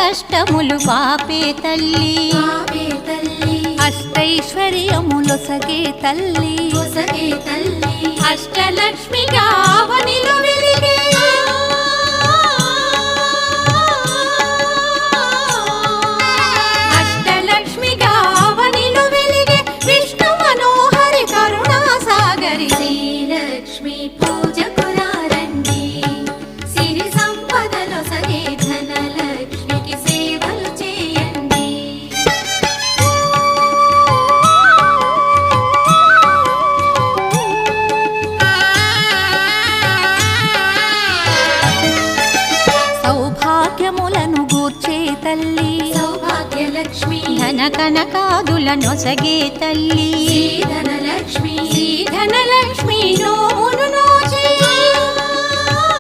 కష్టములు పాపే తల్లి అష్టైశ్వర్యములొసగే తల్లి అష్టలక్ష్మిగా అవనిలో వెలిగే అష్టలక్ష్మిగా అవనిలో వెలిగే విష్ణు మనోహరి కరుణా సాగరి శ్రీలక్ష్మి పూజకురారండి సిరి సంపదలో సగే ధనలక్ష్మికి సేవలు చేయండి సౌభాగ్యములను గూర్చే తల్లి సౌభాగ్యలక్ష్మి ధన కనకాదులనొసగే తల్లి ధనలక్ష్మి ధనలక్ష్మి నోమును